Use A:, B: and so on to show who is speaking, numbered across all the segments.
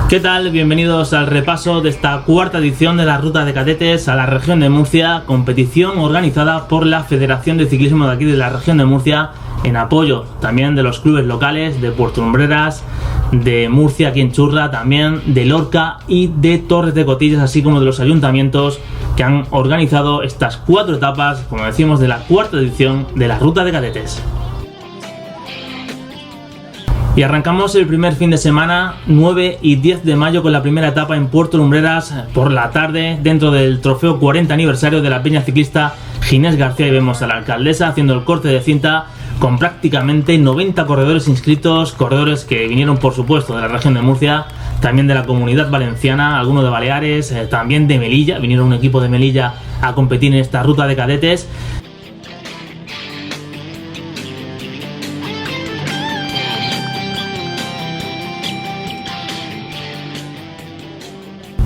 A: ¿Qué tal? Bienvenidos al repaso de esta cuarta edición de la Ruta de Cadetes a la región de Murcia, competición organizada por la Federación de Ciclismo de aquí de la región de Murcia, en apoyo también de los clubes locales de Puerto Lumbreras, de Murcia aquí en Churra, también de Lorca y de Torres de Cotillas, así como de los ayuntamientos que han organizado estas 4 etapas, como decimos, de la cuarta edición de la Ruta de Cadetes. Y arrancamos el primer fin de semana, 9 y 10 de mayo, con la primera etapa en Puerto Lumbreras por la tarde, dentro del trofeo 40 aniversario de la peña ciclista Ginés García, y vemos a la alcaldesa haciendo el corte de cinta con prácticamente 90 corredores inscritos, corredores que vinieron por supuesto de la región de Murcia, también de la Comunidad Valenciana, algunos de Baleares, también de Melilla, vinieron un equipo de Melilla a competir en esta Ruta de Cadetes.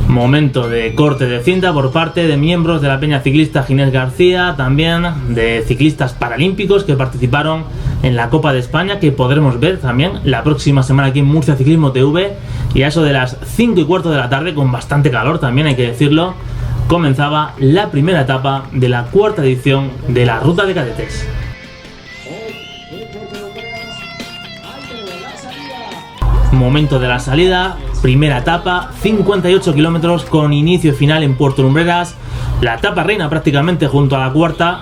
A: Momento de corte de cinta por parte de miembros de la peña ciclista Ginés García, también de ciclistas paralímpicos que participaron en la Copa de España, que podremos ver también la próxima semana aquí en Murcia Ciclismo TV. Y a eso de las 5:15 de la tarde, con bastante calor también hay que decirlo, comenzaba la primera etapa de la cuarta edición de la Ruta de Cadetes. Momento de la salida, primera etapa, 58 kilómetros con inicio y final en Puerto Lumbreras. La etapa reina prácticamente junto a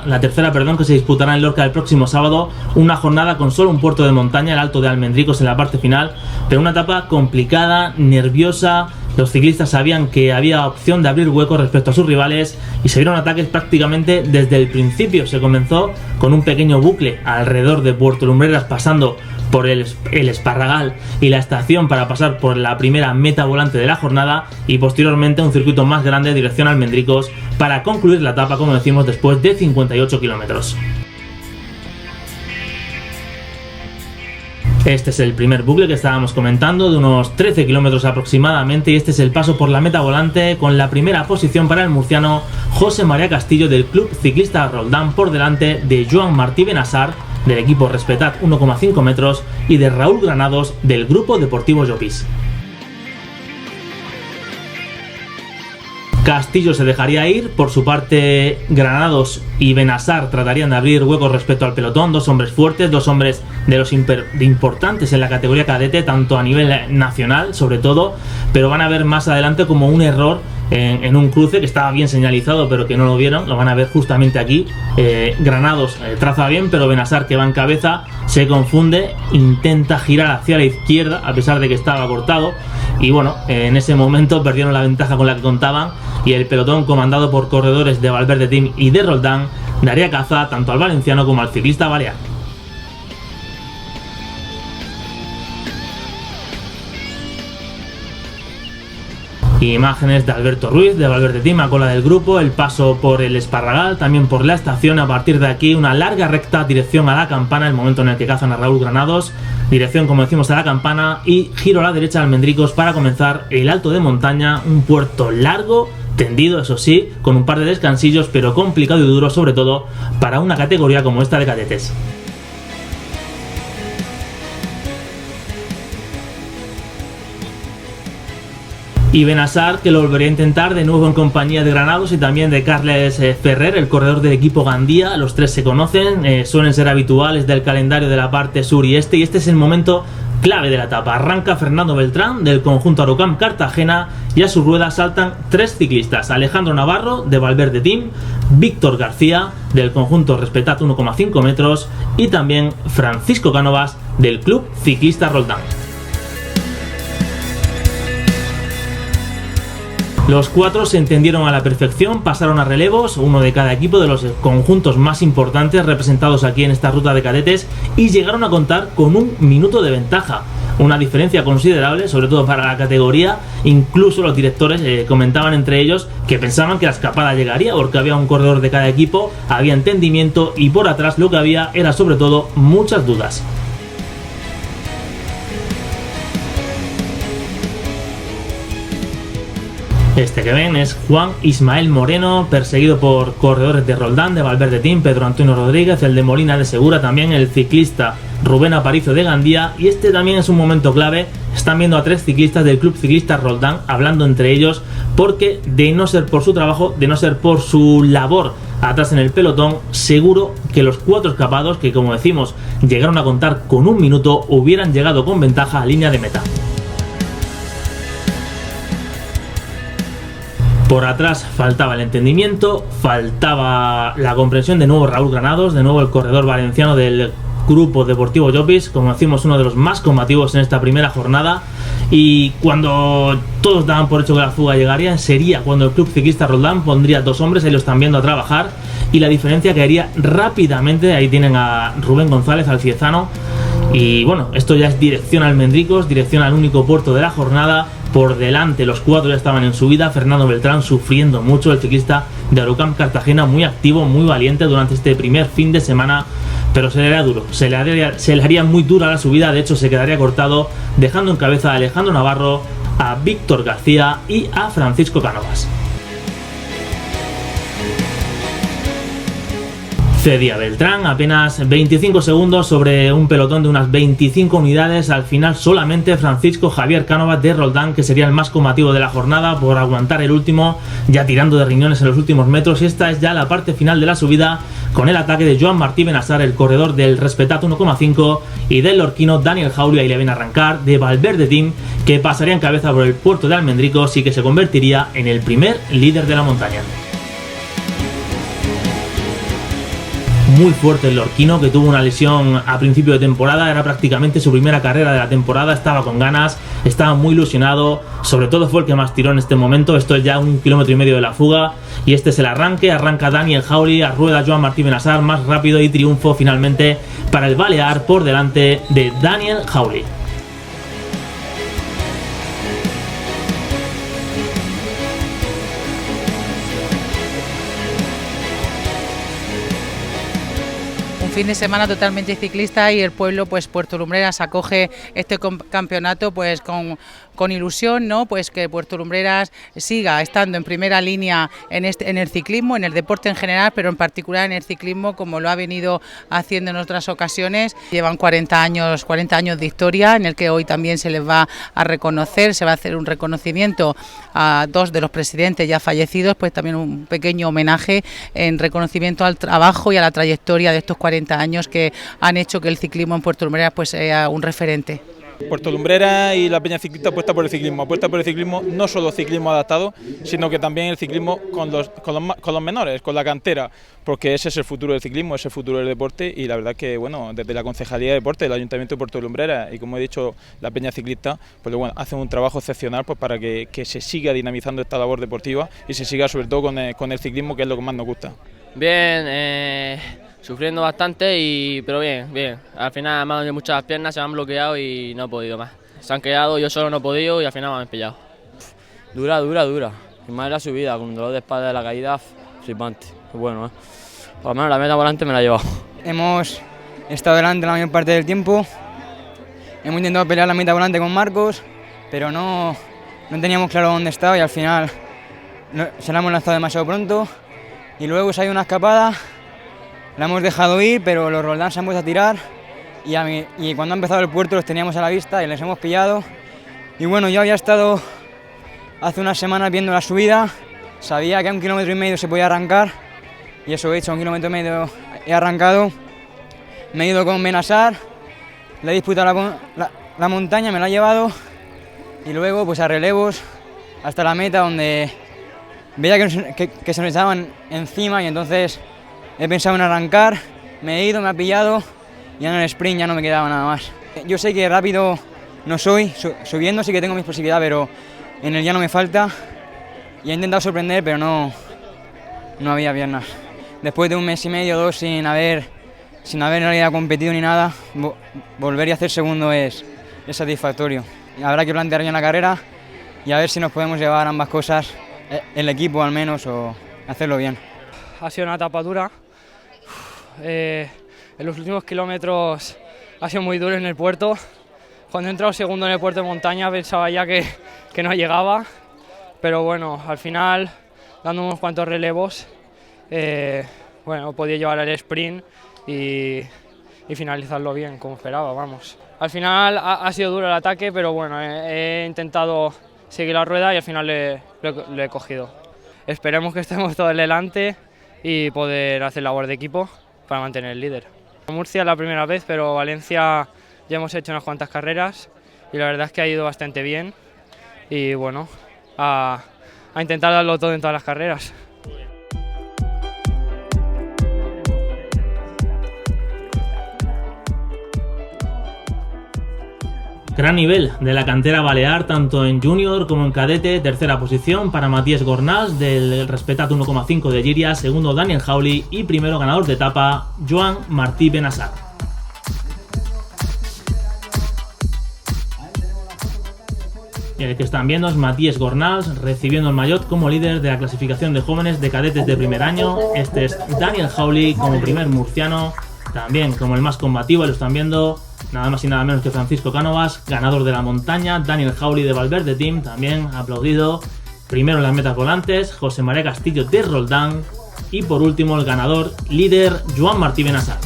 A: la tercera, que se disputará en Lorca el próximo sábado. Una jornada con solo un puerto de montaña, el Alto de Almendricos, en la parte final, pero una etapa complicada, nerviosa. Los ciclistas sabían que había opción de abrir huecos respecto a sus rivales y se vieron ataques prácticamente desde el principio. Se comenzó con un pequeño bucle alrededor de Puerto Lumbreras, pasando por el Esparragal y la estación para pasar por la primera meta volante de la jornada, y posteriormente un circuito más grande dirección Almendricos para concluir la etapa, como decimos, después de 58 kilómetros. Este es el primer bucle que estábamos comentando, de unos 13 kilómetros aproximadamente, y este es el paso por la meta volante, con la primera posición para el murciano José María Castillo del Club Ciclista Roldán, por delante de Joan Martí Benassar del equipo Respetat 1,5 metros y de Raúl Granados del Grupo Deportivo Llopis. Castillo se dejaría ir, por su parte Granados y Benassar tratarían de abrir huecos respecto al pelotón, dos hombres fuertes, dos hombres de los importantes en la categoría cadete, tanto a nivel nacional sobre todo, pero van a ver más adelante como un error en un cruce que estaba bien señalizado pero que no lo vieron, lo van a ver justamente aquí. Granados traza bien, pero Benassar, que va en cabeza, se confunde, intenta girar hacia la izquierda a pesar de que estaba cortado, y bueno, en ese momento perdieron la ventaja con la que contaban, y el pelotón, comandado por corredores de Valverde Team y de Roldán, daría caza tanto al valenciano como al ciclista balear. Imágenes de Alberto Ruiz de Valverde Team a cola del grupo, el paso por el Esparragal, también por la estación. A partir de aquí una larga recta dirección a la Campana, el momento en el que cazan a Raúl Granados, dirección, como decimos, a la Campana, y giro a la derecha de Almendricos para comenzar el Alto de Montaña, un puerto largo, tendido eso sí, con un par de descansillos, pero complicado y duro, sobre todo para una categoría como esta de cadetes. Y Benassar, que lo volvería a intentar de nuevo en compañía de Granados y también de Carles Ferrer, el corredor del equipo Gandía. Los tres se conocen, suelen ser habituales del calendario de la parte sur y este es el momento clave de la etapa. Arranca Fernando Beltrán del conjunto Araucam Cartagena, y a su rueda saltan 3 ciclistas: Alejandro Navarro de Valverde Team, Víctor García del conjunto Respetat 1,5 metros y también Francisco Cánovas del Club Ciclista Roldán. Los 4 se entendieron a la perfección, pasaron a relevos, uno de cada equipo de los conjuntos más importantes representados aquí en esta Ruta de Cadetes, y llegaron a contar con 1 minuto de ventaja. Una diferencia considerable, sobre todo para la categoría. Incluso los directores comentaban entre ellos que pensaban que la escapada llegaría, porque había un corredor de cada equipo, había entendimiento, y por atrás lo que había era sobre todo muchas dudas. Este que ven es Juan Ismael Moreno, perseguido por corredores de Roldán, de Valverde Team, Pedro Antonio Rodríguez, el de Molina de Segura, también el ciclista Rubén Aparicio de Gandía, y este también es un momento clave. Están viendo a 3 ciclistas del Club Ciclista Roldán hablando entre ellos, porque de no ser por su trabajo, de no ser por su labor atrás en el pelotón, seguro que los 4 escapados, que como decimos llegaron a contar con 1 minuto, hubieran llegado con ventaja a línea de meta. Por atrás faltaba el entendimiento, faltaba la comprensión. De nuevo Raúl Granados, de nuevo el corredor valenciano del Grupo Deportivo Llopis, como decimos, uno de los más combativos en esta primera jornada. Y cuando todos daban por hecho que la fuga llegaría, sería cuando el Club Ciclista Roldán pondría 2 hombres, ahí lo están viendo a trabajar, y la diferencia caería rápidamente. Ahí tienen a Rubén González, alciezano, y bueno, esto ya es dirección a Almendricos, dirección al único puerto de la jornada. Por delante los 4 ya estaban en subida. Fernando Beltrán sufriendo mucho, el ciclista de Arucamp Cartagena, muy activo, muy valiente durante este primer fin de semana, pero se le haría duro, se le haría muy dura la subida. De hecho se quedaría cortado, dejando en cabeza a Alejandro Navarro, a Víctor García y a Francisco Cánovas. Cedía Beltrán apenas 25 segundos sobre un pelotón de unas 25 unidades. Al final solamente Francisco Javier Cánovas de Roldán, que sería el más combativo de la jornada, por aguantar el último, ya tirando de riñones en los últimos metros. Y esta es ya la parte final de la subida, con el ataque de Joan Martí Benassar, el corredor del Respetat 1,5, y del lorquino Daniel Jauli. Ahí le viene a arrancar de Valverde Team, que pasaría en cabeza por el puerto de Almendricos y que se convertiría en el primer líder de la montaña. Muy fuerte el lorquino, que tuvo una lesión a principio de temporada, era prácticamente su primera carrera de la temporada, estaba con ganas, estaba muy ilusionado, sobre todo fue el que más tiró en este momento. Esto es ya 1,5 km de la fuga, y este es el arranque. Arranca Daniel Jauli, a rueda Joan Martí Benassar, más rápido, y triunfo finalmente para el Balear por delante de Daniel Jauli.
B: Fin de semana totalmente ciclista, y el pueblo, pues Puerto Lumbreras, acoge este campeonato pues con ilusión, ¿no? Pues que Puerto Lumbreras siga estando en primera línea en el ciclismo, en el deporte en general, pero en particular en el ciclismo, como lo ha venido haciendo en otras ocasiones. Llevan 40 años de historia, en el que hoy también se les va a reconocer, se va a hacer un reconocimiento a 2 de los presidentes ya fallecidos, pues también un pequeño homenaje en reconocimiento al trabajo y a la trayectoria de estos 40 años que han hecho que el ciclismo en Puerto Lumbreras pues sea un referente.
C: Puerto Lumbreras y la Peña Ciclista apuesta por el ciclismo, no solo ciclismo adaptado, sino que también el ciclismo con los menores, con la cantera, porque ese es el futuro del ciclismo, ese es el futuro del deporte. Y la verdad que bueno, desde la Concejalía de Deporte del Ayuntamiento de Puerto Lumbreras y, como he dicho, la Peña Ciclista, pues bueno, hacen un trabajo excepcional pues para que se siga dinamizando esta labor deportiva y se siga sobre todo con el ciclismo, que es lo que más nos gusta.
D: Bien, sufriendo bastante, pero bien. Al final me han dado muchas piernas, se me han bloqueado y no he podido más. Se han quedado, yo solo no he podido y al final me han pillado.
E: Dura. Y más la subida, con dolor de espalda de la caída, flipante. Bueno, por lo menos la meta volante me la he llevado.
F: Hemos estado delante la mayor parte del tiempo. Hemos intentado pelear la meta volante con Marcos, pero no teníamos claro dónde estaba, y al final se la hemos lanzado demasiado pronto. Y luego se ha ido una escapada, la hemos dejado ir, pero los Roldán se han puesto a tirar, y cuando ha empezado el puerto los teníamos a la vista y les hemos pillado. Y bueno, yo había estado hace unas semanas viendo la subida, sabía que a 1,5 km se podía arrancar, y eso he hecho, 1,5 km he arrancado, me he ido con Benassar, le he disputado la montaña, me la ha llevado, y luego pues a relevos hasta la meta, donde veía que se nos echaban encima, y entonces he pensado en arrancar, me he ido, me ha pillado, y en el sprint ya no me quedaba nada más. Yo sé que rápido no soy, subiendo sí que tengo mi explosividad, pero en el llano me falta, y he intentado sorprender, pero no había piernas. Después de 1 mes y medio, 2 sin haber en realidad competido ni nada, volver y hacer segundo es satisfactorio. Habrá que plantear ya una carrera y a ver si nos podemos llevar ambas cosas, el equipo al menos, o hacerlo bien.
G: Ha sido una etapa dura. En los últimos kilómetros ha sido muy duro en el puerto. Cuando he entrado segundo en el puerto de montaña pensaba ya que no llegaba, pero bueno, al final, dando unos cuantos relevos, bueno, podía llevar el sprint y finalizarlo bien, como esperaba, vamos. Al final ha sido duro el ataque, pero bueno, he intentado seguir la rueda y al final le he cogido. Esperemos que estemos todos delante y poder hacer labor de equipo para mantener el líder. Murcia es la primera vez, pero Valencia ya hemos hecho unas cuantas carreras y la verdad es que ha ido bastante bien y bueno, a intentar darlo todo en todas las carreras.
A: Gran nivel de la cantera balear, tanto en junior como en cadete. Tercera posición para Matías Gornals del Respetat 1,5 de Llíria, segundo Daniel Jauli y primero ganador de etapa Joan Martí Benassar. Y el que están viendo es Matías Gornals recibiendo el maillot como líder de la clasificación de jóvenes de cadetes de primer año. Este es Daniel Jauli como primer murciano, también como el más combativo, lo están viendo. Nada más y nada menos que Francisco Cánovas, ganador de la montaña. Daniel Jauli de Valverde Team, también aplaudido. Primero en las metas volantes, José María Castillo de Roldán. Y por último el ganador, líder Joan Martí Benassar.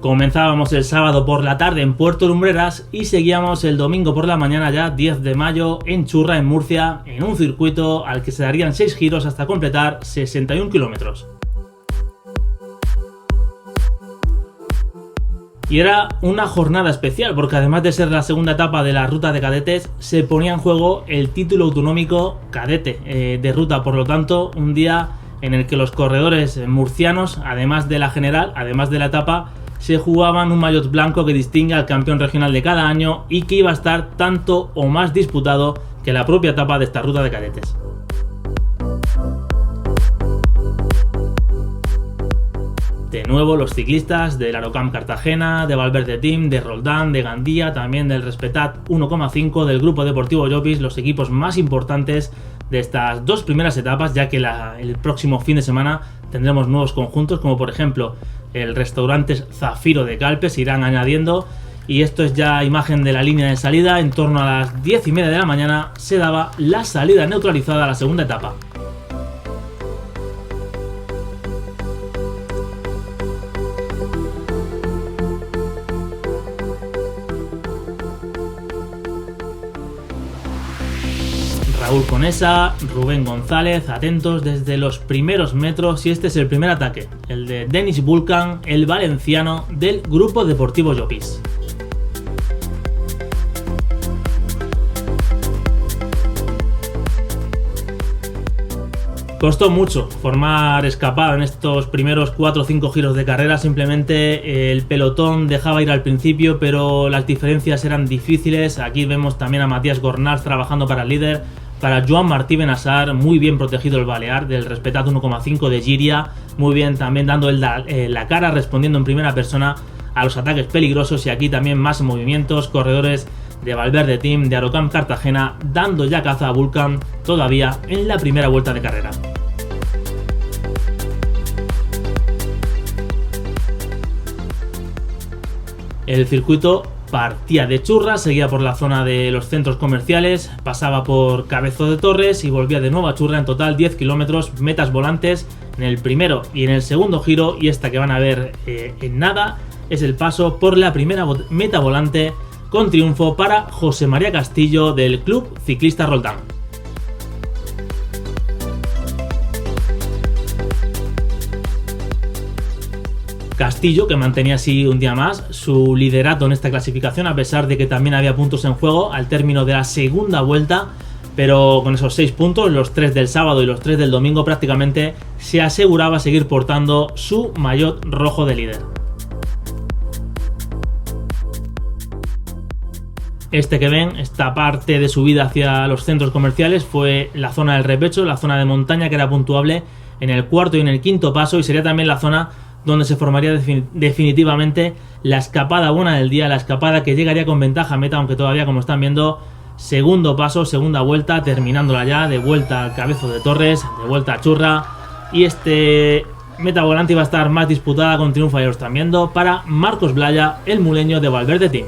A: Comenzábamos el sábado por la tarde en Puerto Lumbreras y seguíamos el domingo por la mañana, ya 10 de mayo, en Churra, en Murcia, en un circuito al que se darían 6 giros hasta completar 61 kilómetros. Y era una jornada especial porque además de ser la segunda etapa de la ruta de cadetes, se ponía en juego el título autonómico cadete de ruta. Por lo tanto, un día en el que los corredores murcianos, además de la general, además de la etapa, se jugaban un maillot blanco que distingue al campeón regional de cada año y que iba a estar tanto o más disputado que la propia etapa de esta ruta de cadetes. De nuevo los ciclistas del Arocam Cartagena, de Valverde Team, de Roldán, de Gandía, también del Respetat 1,5, del Grupo Deportivo Llopis, los equipos más importantes de estas dos primeras etapas, ya que el próximo fin de semana tendremos nuevos conjuntos, como por ejemplo el Restaurantes Zafiro de Calpe, se irán añadiendo, y esto es ya imagen de la línea de salida. En torno a las 10:30 de la mañana se daba la salida neutralizada a la segunda etapa. Raúl Conesa, Rubén González, atentos desde los primeros metros, y este es el primer ataque, el de Denis Vulcan, el valenciano del Grupo Deportivo Llopis. Costó mucho formar escapada en estos primeros 4 o 5 giros de carrera. Simplemente el pelotón dejaba ir al principio, pero las diferencias eran difíciles. Aquí vemos también a Matías Gornals trabajando para el líder, para Joan Martí Benassar, muy bien protegido el balear del Respetat 1,5 de Llíria, muy bien también dando la cara, respondiendo en primera persona a los ataques peligrosos. Y aquí también más movimientos, corredores de Valverde Team, de Arocam Cartagena, dando ya caza a Vulcan todavía en la primera vuelta de carrera. El circuito partía de Churra, seguía por la zona de los centros comerciales, pasaba por Cabezo de Torres y volvía de nuevo a Churra. En total 10 kilómetros, metas volantes en el primero y en el segundo giro, y esta que van a ver en nada es el paso por la primera meta volante, con triunfo para José María Castillo del Club Ciclista Roldán. Castillo, que mantenía así un día más su liderato en esta clasificación, a pesar de que también había puntos en juego al término de la segunda vuelta, pero con esos 6 puntos, los 3 del sábado y los 3 del domingo, prácticamente se aseguraba seguir portando su maillot rojo de líder. Este que ven, esta parte de subida hacia los centros comerciales, fue la zona del repecho, la zona de montaña que era puntuable en el cuarto y en el quinto paso, y sería también la zona donde se formaría definitivamente la escapada buena del día, la escapada que llegaría con ventaja a meta, aunque todavía, como están viendo, segundo paso, segunda vuelta, terminándola ya, de vuelta al Cabezo de Torres, de vuelta a Churra, y este meta volante iba a estar más disputada con triunfo, ya lo están viendo, para Marcos Blaya, el muleño de Valverde Team.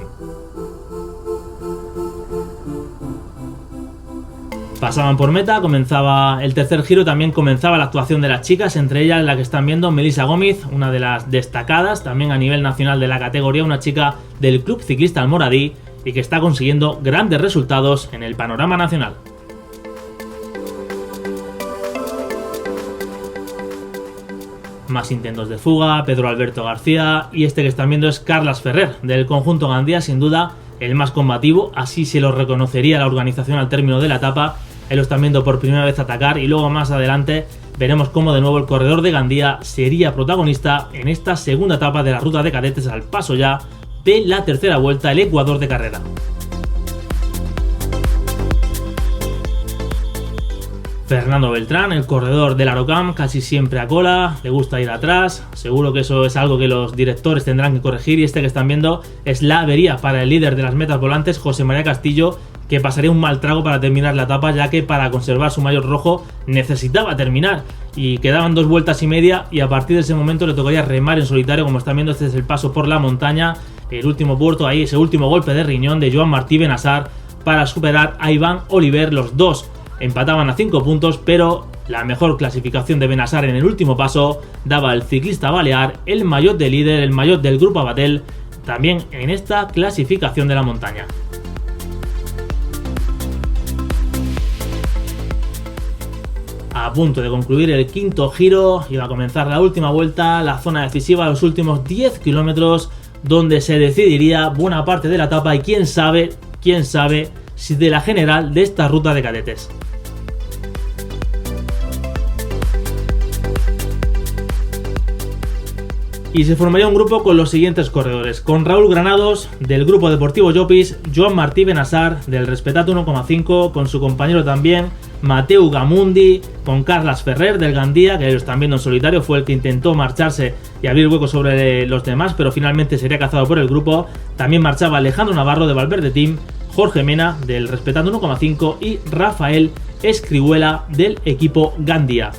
A: Pasaban por meta, comenzaba el tercer giro, también comenzaba la actuación de las chicas, entre ellas la que están viendo, Melissa Gómez, una de las destacadas también a nivel nacional de la categoría, una chica del Club Ciclista Almoradí y que está consiguiendo grandes resultados en el panorama nacional. Más intentos de fuga, Pedro Alberto García, y este que están viendo es Carlas Ferrer, del conjunto Gandía, sin duda el más combativo, así se lo reconocería la organización al término de la etapa. Ahí lo están viendo por primera vez atacar, y luego más adelante veremos cómo de nuevo el corredor de Gandía sería protagonista en esta segunda etapa de la ruta de cadetes, al paso ya de la tercera vuelta, el Ecuador de carrera. Fernando Beltrán, el corredor del Arocam, casi siempre a cola, le gusta ir atrás, seguro que eso es algo que los directores tendrán que corregir, y este que están viendo es la avería para el líder de las metas volantes, José María Castillo, que pasaría un mal trago para terminar la etapa, ya que para conservar su maillot rojo necesitaba terminar, y quedaban 2 vueltas y media, y a partir de ese momento le tocaría remar en solitario. Como están viendo, este es el paso por la montaña, el último puerto, ahí ese último golpe de riñón de Joan Martí Benassar para superar a Iván Oliver. Los dos empataban a 5 puntos, pero la mejor clasificación de Benassar en el último paso daba al ciclista balear el maillot de líder, el maillot del Grupo Abatel, también en esta clasificación de la montaña. A punto de concluir el quinto giro, iba a comenzar la última vuelta, la zona decisiva, los últimos 10 kilómetros, donde se decidiría buena parte de la etapa y quién sabe si de la general de esta ruta de cadetes. Y se formaría un grupo con los siguientes corredores: con Raúl Granados del Grupo Deportivo Llopis, Joan Martí Benassar del Respetat 1,5, con su compañero también Mateu Gamundi, con Carlas Ferrer del Gandía, que ellos están viendo en solitario, fue el que intentó marcharse y abrir hueco sobre los demás, pero finalmente sería cazado por el grupo. También marchaba Alejandro Navarro de Valverde Team, Jorge Mena del Respetat 1,5 y Rafael Escribuela del equipo Gandía.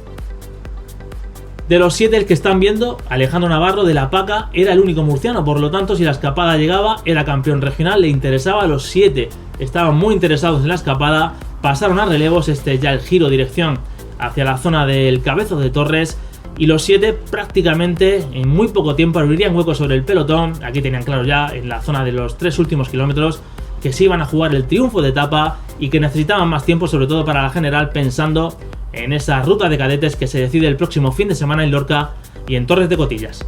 A: De los 7 el que están viendo, Alejandro Navarro de la Paca era el único murciano, por lo tanto si la escapada llegaba era campeón regional, le interesaba. A los 7 estaban muy interesados en la escapada, pasaron a relevos, ya el giro dirección hacia la zona del Cabezo de Torres, y los 7 prácticamente en muy poco tiempo abrirían hueco sobre el pelotón. Aquí tenían claro ya en la zona de los 3 últimos kilómetros que se iban a jugar el triunfo de etapa y que necesitaban más tiempo, sobre todo para la general, pensando en esa ruta de cadetes que se decide el próximo fin de semana en Lorca y en Torres de Cotillas.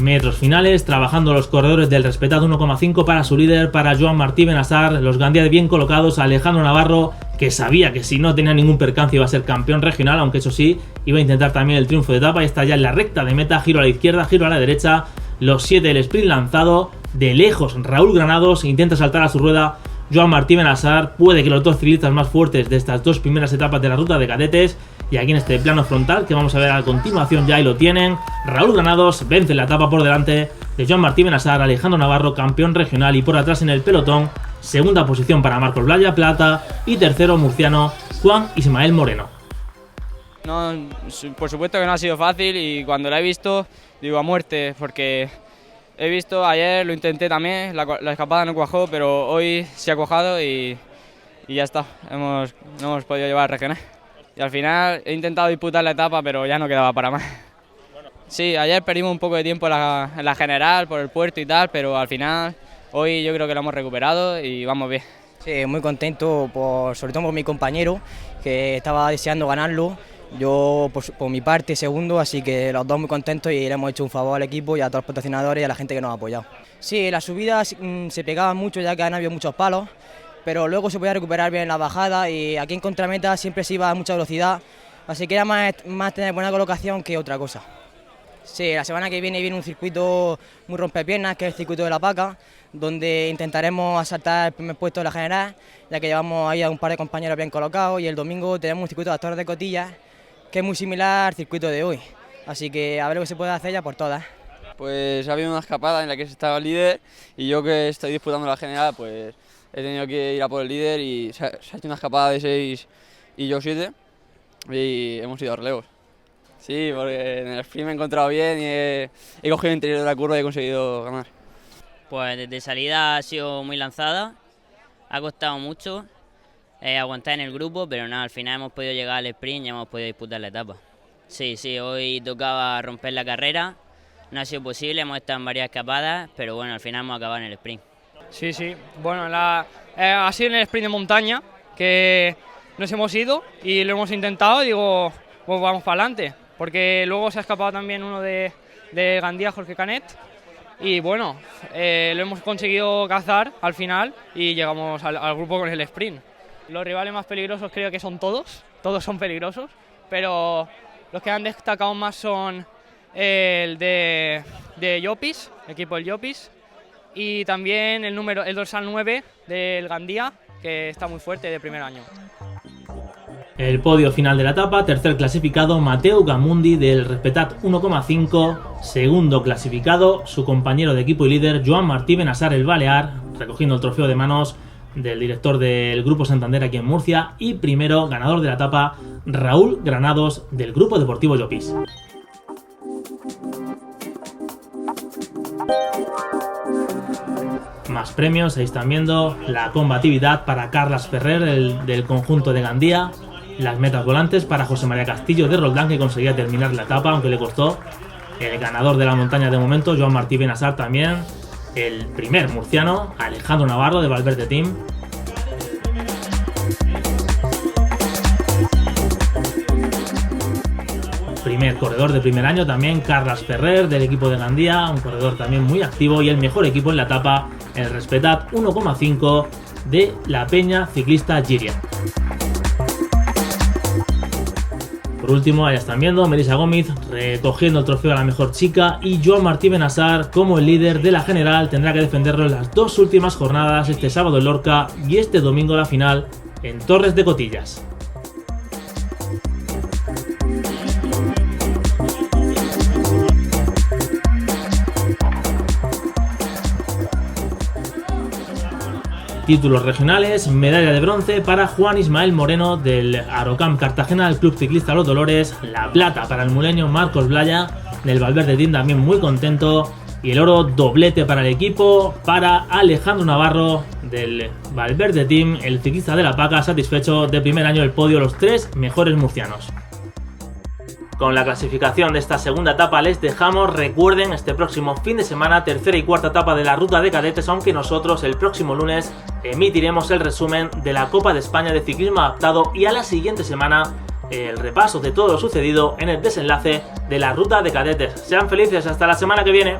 A: Metros finales, trabajando los corredores del Respetat 1,5 para su líder, para Joan Martí Benassar, los Gandía bien colocados, Alejandro Navarro, que sabía que si no tenía ningún percance iba a ser campeón regional, aunque eso sí, iba a intentar también el triunfo de etapa, y está ya en la recta de meta, giro a la izquierda, giro a la derecha, los 7 el sprint lanzado, de lejos Raúl Granados, intenta saltar a su rueda Joan Martí Benassar, puede que los dos ciclistas más fuertes de estas 2 primeras etapas de la ruta de cadetes. Y aquí en este plano frontal que vamos a ver a continuación ya, y lo tienen, Raúl Granados vence la etapa por delante de Joan Martí Benassar, Alejandro Navarro campeón regional, y por atrás en el pelotón, segunda posición para Marcos Blaya, plata, y tercero murciano Juan Ismael Moreno.
E: No, por supuesto que no ha sido fácil, y cuando la he visto digo a muerte, porque he visto, ayer lo intenté también, la escapada no cuajó, pero hoy se ha cuajado y ya está, no hemos podido llevar a regional. Y al final he intentado disputar la etapa, pero ya no quedaba para más. Sí, ayer perdimos un poco de tiempo en la general por el puerto y tal, pero al final hoy yo creo que lo hemos recuperado y vamos bien.
H: Sí, muy contento, sobre todo por mi compañero, que estaba deseando ganarlo. Yo por mi parte segundo, así que los dos muy contentos, y le hemos hecho un favor al equipo y a todos los patrocinadores y a la gente que nos ha apoyado. Sí, las subidas se pegaban mucho ya que han habido muchos palos, pero luego se podía recuperar bien la bajada, y aquí en contrameta siempre se iba a mucha velocidad, así que era más tener buena colocación que otra cosa. Sí, la semana que viene un circuito muy rompepiernas, que es el circuito de La Paca, donde intentaremos asaltar el primer puesto de la general, ya que llevamos ahí a un par de compañeros bien colocados, y el domingo tenemos un circuito de Actores de Cotillas, que es muy similar al circuito de hoy. Así que a ver lo que se puede hacer ya por todas.
E: Pues ha habido una escapada en la que se estaba el líder y yo, que estoy disputando la general, pues he tenido que ir a por el líder y se ha hecho una escapada de 6 y yo 7 y hemos ido a relevos. Sí, porque en el sprint me he encontrado bien y he cogido el interior de la curva y he conseguido ganar.
I: Pues desde salida ha sido muy lanzada, ha costado mucho aguantar en el grupo, pero nada, al final hemos podido llegar al sprint y hemos podido disputar la etapa. Sí, hoy tocaba romper la carrera, no ha sido posible, hemos estado en varias escapadas, pero bueno, al final hemos acabado en el sprint.
G: Sí, bueno, ha sido en el sprint de montaña que nos hemos ido y lo hemos intentado y digo, pues vamos para adelante, porque luego se ha escapado también uno de Gandía, Jorge Canet, y bueno, lo hemos conseguido cazar al final y llegamos al grupo con el sprint. Los rivales más peligrosos creo que son todos son peligrosos, pero los que han destacado más son el de Llopis, el equipo del Llopis, y también el dorsal 9 del Gandía, que está muy fuerte de primer año.
A: El podio final de la etapa: tercer clasificado Mateu Gamundi del Respetat 1,5, segundo clasificado su compañero de equipo y líder Joan Martí Benassar el Balear, recogiendo el trofeo de manos del director del Grupo Santander aquí en Murcia, y primero, ganador de la etapa, Raúl Granados del Grupo Deportivo Llopis. Más premios, ahí están viendo la combatividad para Carlas Ferrer del conjunto de Gandía, las metas volantes para José María Castillo de Roldán, que conseguía terminar la etapa aunque le costó, el ganador de la montaña de momento Joan Martí Benassar también, el primer murciano Alejandro Navarro de Valverde Team. Primer corredor de primer año también Carlas Ferrer del equipo de Gandía, un corredor también muy activo, y el mejor equipo en la etapa, el Respetat 1,5 de la Peña Ciclista Giria. Por último, ahí están viendo Melissa Gómez recogiendo el trofeo a la mejor chica, y Joan Martí Benassar como el líder de la general tendrá que defenderlo en las dos últimas jornadas, este sábado en Lorca y este domingo la final en Torres de Cotillas. Títulos regionales: medalla de bronce para Juan Ismael Moreno del Arocam Cartagena del Club Ciclista Los Dolores, la plata para el muleño Marcos Blaya del Valverde Team, también muy contento, y el oro doblete para el equipo para Alejandro Navarro del Valverde Team, el ciclista de La Paca, satisfecho de primer año del podio, los tres mejores murcianos. Con la clasificación de esta segunda etapa les dejamos. Recuerden, este próximo fin de semana, tercera y cuarta etapa de la ruta de cadetes, aunque nosotros el próximo lunes emitiremos el resumen de la Copa de España de Ciclismo Adaptado, y a la siguiente semana el repaso de todo lo sucedido en el desenlace de la ruta de cadetes. Sean felices, hasta la semana que viene.